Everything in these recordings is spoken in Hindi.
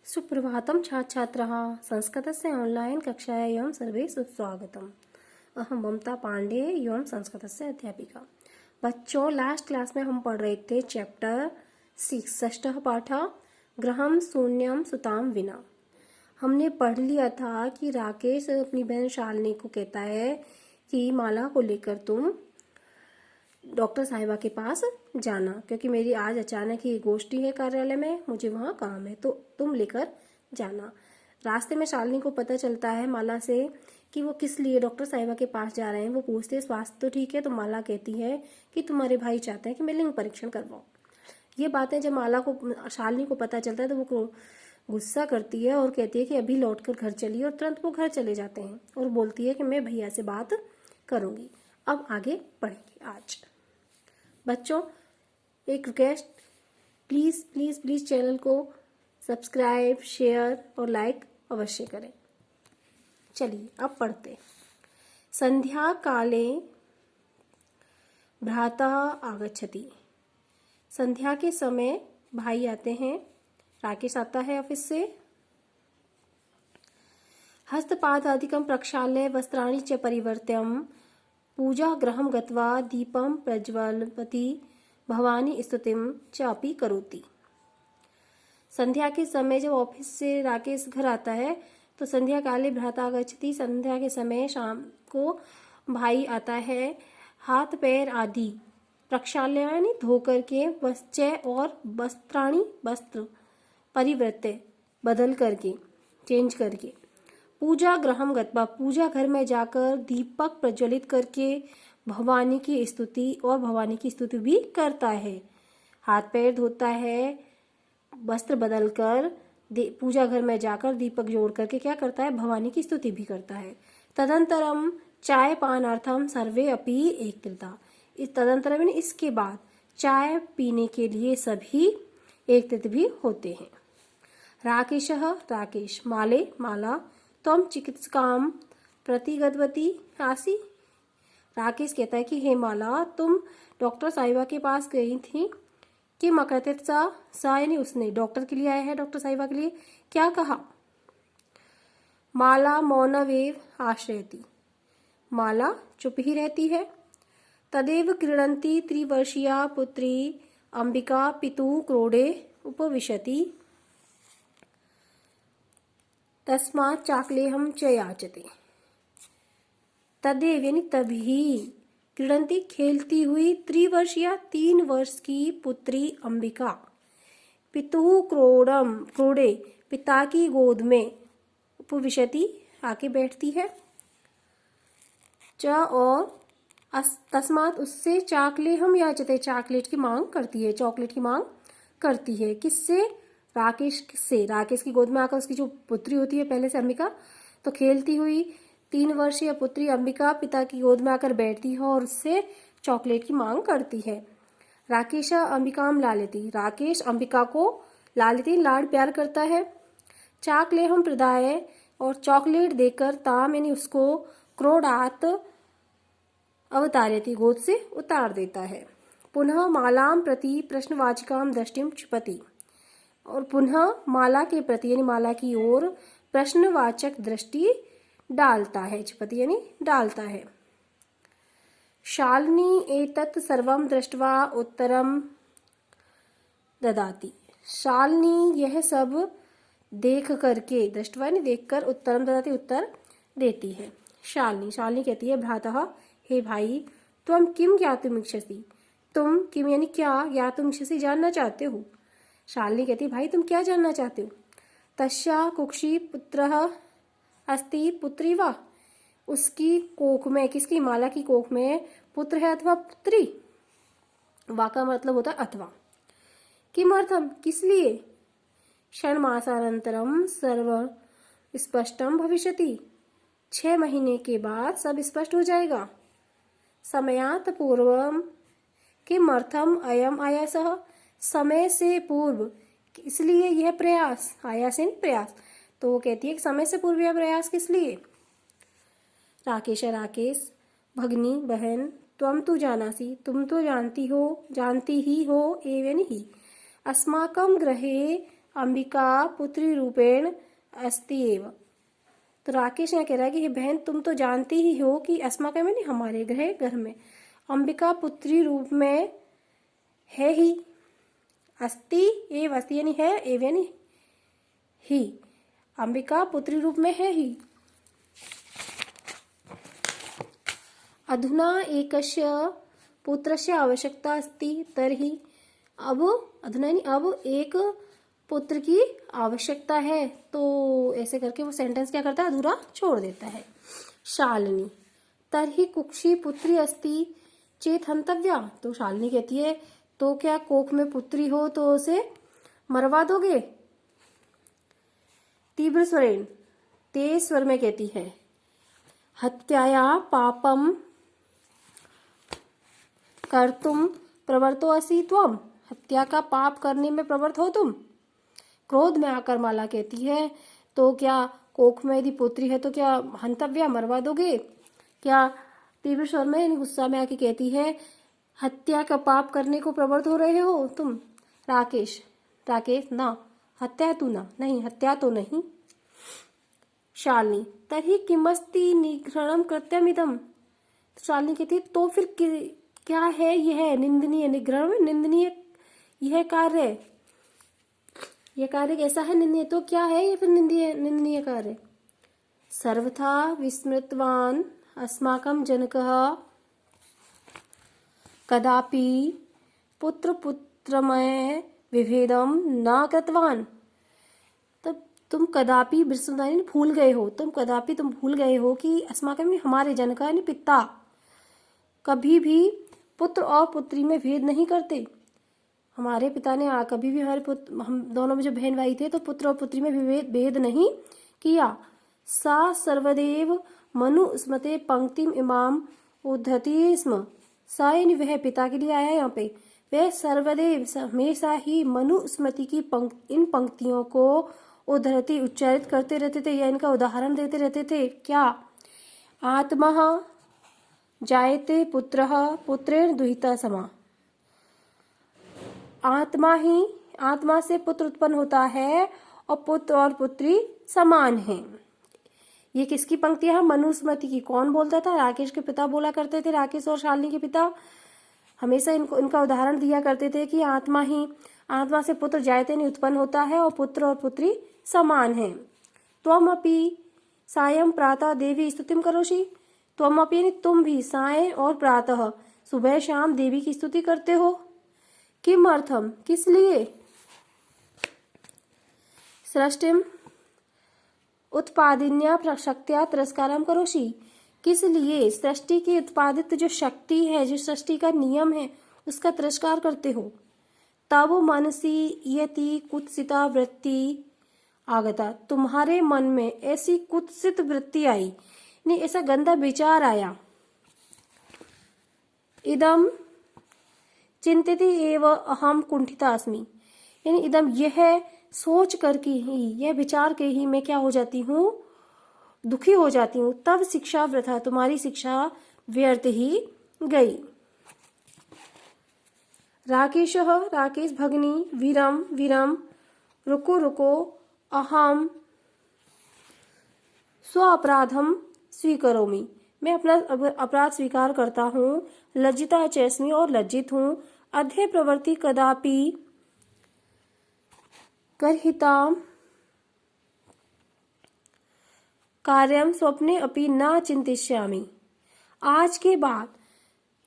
सुप्रभातं छात्राः संस्कृतस्य ऑनलाइन कक्षायां सर्वे सुस्वागतम्। अहं ममता पांडे एवं संस्कृतस्य अध्यापिका। बच्चों, लास्ट क्लास में हम पढ़ रहे थे चैप्टर 6 षष्ठः पाठ गृहं शून्यं सुतां विना। हमने पढ़ लिया था कि राकेश अपनी बहन शालिनी को कहता है कि माला को लेकर तुम डॉक्टर साहिबा के पास जाना, क्योंकि मेरी आज अचानक ही गोष्ठी है कार्यालय में, मुझे वहाँ काम है, तो तुम लेकर जाना। रास्ते में शालिनी को पता चलता है माला से कि वो किस लिए डॉक्टर साहिबा के पास जा रहे हैं। वो पूछते हैं स्वास्थ्य तो ठीक है, तो माला कहती है कि तुम्हारे भाई चाहते हैं कि मैं लिंग परीक्षण करवाऊँ। ये बातें जब माला को शालिनी को पता चलता है तो वो गुस्सा करती है और कहती है कि अभी लौट कर घर चलिए, और तुरंत वो घर चले जाते हैं और बोलती है कि मैं भैया से बात करूँगी। अब आगे पढ़ेंगे। आज बच्चों, एक request, please please please channel को सब्सक्राइब, शेयर और लाइक अवश्य करें। चलिए अब पढ़ते। संध्या काले भ्राता आगच्छति। संध्या के समय भाई आते हैं। राकेश आता है ऑफिस से। हस्तपादादिकं प्रक्षाल्य वस्त्राणि च परिवर्त्य पूजा गृहं गत्वा दीपं प्रज्वलति भवानी स्तुतिं च अपि करोति। संध्या के समय जब ऑफिस से राकेश घर आता है तो संध्या काले भ्राता गच्छति। संध्या के समय शाम को भाई आता है। हाथ पैर आदि प्रक्षाल्य यानी धो करके, वस्त्र और वस्त्राणि वस्त्र परिवर्त्य बदल करके, चेंज करके, पूजा गृहम गत्वा पूजा घर में जाकर दीपक प्रज्वलित करके भवानी की स्तुति और भवानी की स्तुति भी करता है। हाथ पैर धोता है, वस्त्र बदलकर पूजा घर में जाकर दीपक जोड़ करके क्या करता है, भवानी की स्तुति भी करता है। तदंतरम चाय पानार्थम सर्वे अपि एकत्रिता। इस तदंतरम यानी इसके बाद चाय पीने के लिए सभी एकत्रित भी होते हैं। राकेशः राकेश माले माला त्वं चिकित्सकां प्रति गतवती आसि। राकेश कहता है कि हे माला, तुम डॉक्टर साहिबा के पास गई थी। किम अकृत्यत सा यानी उसने डॉक्टर के लिए आया है, डॉक्टर साहिबा के लिए क्या कहा। माला मौनमेव आश्रयति। माला चुप ही रहती है। तदेव क्रीडन्ती त्रिवर्षीया पुत्री अंबिका पितुः क्रोडे उपविशति। तस्मात् चाकलेहं च याचते। तदेव यानी तभी, क्रीडन्ती खेलती हुई, त्रिवर्षीय 3 वर्ष की पुत्री अंबिका, पितुः क्रोडे पिता की गोद में, उपविशति आके बैठती है, च और तस्मात् उससे, चाकलेहम याचते चॉकलेट की मांग करती है, चॉकलेट की मांग करती है। किससे? राकेश से। राकेश की गोद में आकर उसकी जो पुत्री होती है पहले से अंबिका, तो खेलती हुई 3 वर्षीय पुत्री अंबिका पिता की गोद में आकर बैठती है और उससे चॉकलेट की मांग करती है। राकेश अंबिकाम लालिती। राकेश अंबिका को लालिती लाड प्यार करता है। चाकलेहम प्रदाय और चॉकलेट देकर, ताम यानी उसको, क्रोडात अवतारयति गोद से उतार देता है। पुनः मालाम प्रति प्रश्नवाचिकाम दृष्टिम क्षिपति। और पुनः माला के प्रति यानी माला की ओर प्रश्नवाचक दृष्टि डालता है। क्षिपति यानी डालता है। शालिनी एतत् सर्वं दृष्ट्वा उत्तरम ददाति। शालिनी यह सब देख करके, दृष्ट्वा यानी देखकर, उत्तरम ददाति उत्तर देती है। शालिनी कहती है भ्रातः हे भाई, त्वं किम ज्ञातुमिच्छसि। तुम किम यानी क्या, ज्ञातुमिच्छसि जानना चाहते हो। शालिनी कहती है भाई तुम क्या जानना चाहते हो। तस्या कुक्षी पुत्रः अस्ति पुत्री वा। उसकी कोख में, किसकी, माला की कोख में पुत्र है अथवा पुत्री। वा का मतलब होता है अथवा। किमर्थम किस लिए। षण्मासानन्तरं सर्व स्पष्टम भविष्यति। 6 महीने के बाद सब स्पष्ट हो जाएगा। समयात् पूर्वम किमर्थम अयम आयासः। समय से पूर्व, इसलिए यह प्रयास, आयास यानी प्रयास, तो वो कहती है कि समय से पूर्व यह प्रयास किस लिए। राकेश भगनी बहन, त्वं तु जानासि, तुम तो जानती ही हो, एवं ही अस्माकं गृहे अंबिका पुत्री रूपेण अस्ति एव। तो राकेश यहाँ कह रहा है कि बहन तुम तो जानती ही हो कि अस्माकं में नहीं, हमारे घर में अंबिका पुत्री रूप में है ही। अस्ति एव, अस्ति यानी है, एव यानी ही, अंबिका पुत्री रूप में है ही। अधुना एकस्य पुत्रस्य आवश्यकता अस्ति तर्हि, अब अधुना यानी अब एक पुत्र की आवश्यकता है। तो ऐसे करके वो सेंटेंस क्या करता है, अधूरा छोड़ देता है। शालिनी तर्हि कुक्षी पुत्री अस्ति चेत हंतव्या। तो शालिनी कहती है तो क्या कोख में पुत्री हो तो उसे मरवा दोगे। तीव्र स्वरेण, तेज स्वर में कहती है, हत्याया पापम कर्तुम प्रवृत्तो असि त्वम। हत्या का पाप करने में प्रवृत्त हो तुम। क्रोध में आकर माला कहती है तो क्या कोख में यदि पुत्री है तो क्या हंतव्या, मरवा दोगे। क्या तीव्र स्वर में यानी गुस्सा में आके कहती है हत्या का पाप करने को प्रवृत्त हो रहे हो तुम। राकेश ना, हत्या तू ना, नहीं हत्या तो नहीं। शालिनी तर्हि किमस्ति निगृहणं कृत्यमिदं। शालिनी कहती है तो फिर क्या है यह निंदनीय, निग्रहण में निंदनीय यह कार्य, यह कार्य कैसा है निंदनीय, तो क्या है ये फिर निंदनीय कार्य। सर्वथा विस्मृतवान अस्माकं जनकः कदापि पुत्र पुत्रमय विभेदम न कृतवान। तब तुम कदापि विस्मृतवान भूल गए हो, तुम भूल गए हो कि अस्माकं हमारे जनक यानी पिता कभी भी पुत्र और पुत्री में भेद नहीं करते। हमारे पिता ने कभी भी हमारे पुत्र, हम दोनों में जो बहन भाई थे तो पुत्र और पुत्री में भेद नहीं किया। सा सर्वदेव मनु स्मृते पंक्तिम इमाम उद्धति स्म। सा यानी वह पिता के लिए आया यहाँ पे, वह सर्वदेव हमेशा ही मनु स्मृति की इन पंक्तियों को उद्धरति उच्चारित करते रहते थे या इनका उदाहरण देते रहते थे। क्या, आत्मा जायते पुत्रः पुत्रेण दुहिता समा। आत्मा से पुत्र उत्पन्न होता है और पुत्र और पुत्री समान हैं। ये किसकी पंक्तियां हैं, मनुस्मृति की। कौन बोलता था, राकेश के पिता बोला करते थे। राकेश और शालिनी के पिता हमेशा इनका उदाहरण दिया करते थे कि आत्मा से पुत्र जायते नहीं उत्पन्न होता है और पुत्र और पुत्री समान हैं। त्वम अपि सायं प्रातः देवी स्तुतिम करोषि। त्वम अपि यानी तुम भी सायं और प्रातः सुबह शाम देवी की स्तुति करते हो। किम अर्थम, किस लिए। सृष्टिम उत्पादिन्या शक्त्या तिरस्कारम करोषि। किस लिए, सृष्टि की उत्पादित जो शक्ति है, जो सृष्टि का नियम है उसका तिरस्कार करते हो। तब मनसी यति कुत्सिता वृत्ति आगता। तुम्हारे मन में ऐसी कुत्सित वृत्ति आई, नहीं ऐसा गंदा विचार आया। इदम चिंतिति एव अहम कुंठिता अस्मि। यानी इदम यह सोच करके ही, यह विचार के ही मैं क्या हो जाती हूँ, दुखी हो जाती हूँ। तब शिक्षा वृथा, तुम्हारी शिक्षा व्यर्थ ही गई। राकेश भगनी वीरम रुको अहम स्व अपराधम स्वीकरोमि। मैं अपना अपराध स्वीकार करता हूँ। लज्जिता चेस्मी और लज्जित हूँ। अध्ये प्रवृत्ति कदापि गर्हिताम कार्यम स्वप्ने अपि न चिंतिष्यामि। आज के बाद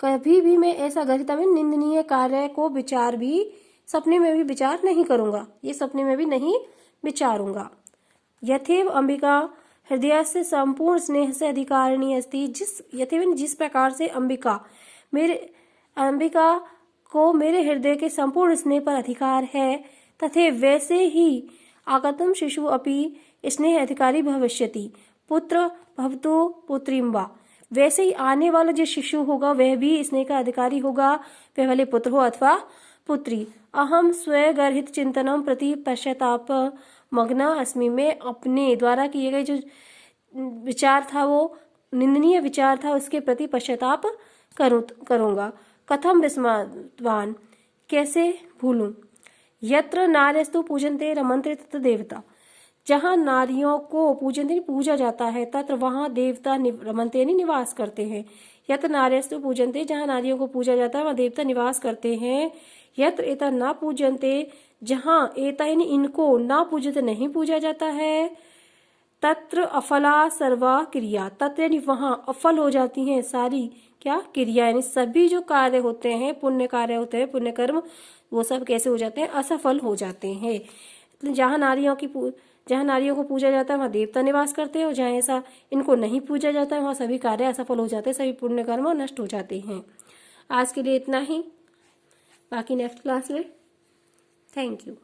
कभी भी मैं ऐसा गर्हिता में निंदनीय कार्य को विचार भी सपने में भी विचार नहीं करूंगा, ये सपने में भी नहीं विचारूंगा। यथेव अंबिका हृदय से संपूर्ण स्नेह से अधिकारिणी अस्ति। जिस प्रकार से अंबिका को मेरे हृदय के संपूर्ण स्नेह पर अधिकार है, तथे वैसे ही आगतम शिशु अपि स्नेह अधिकारी भविष्यति। पुत्र भवतु पुत्रीम वा। वैसे ही आने वाला जो शिशु होगा वह भी स्नेह का अधिकारी होगा, वह भले पुत्र हो अथवा पुत्री। अहम स्वगर्हित चिंतनम प्रति पश्चाताप मग्ना अस्मि। मैं अपने द्वारा किए गए जो विचार था, वो निंदनीय विचार था, उसके प्रति पश्चाताप करूंगा। कथम विस्मृतवान, कैसे भूलूं। यत्र नार्यस्तु पूजन्ते रमन्ते तत्र देवता, जहाँ नारियों को पूजन्ते पूजा जाता है, तत्र वहाँ देवता रमन्ते निवास करते हैं। यत्र नार्यस्तु पूजन्ते, जहाँ नारियों को पूजा जाता है वहाँ देवता निवास करते हैं। यत्र एता ना पूजन्ते, जहाँ एता यानी इनको ना पूजते नहीं पूजा जाता है, तत्र अफला सर्वा क्रिया, तत्र यानी वहां अफल हो जाती हैं सारी क्या क्रिया, यानी सभी जो कार्य होते हैं, पुण्य कार्य होते हैं, पुण्य कर्म, वो सब कैसे हो जाते हैं, असफल हो जाते हैं। जहाँ नारियों को पूजा जाता है वहाँ देवता निवास करते हैं, और जहाँ ऐसा इनको नहीं पूजा जाता है वहाँ सभी कार्य असफल हो जाते हैं, सभी पुण्य कर्म नष्ट हो जाते हैं। आज के लिए इतना ही, बाकी नेक्स्ट क्लास में। Thank you.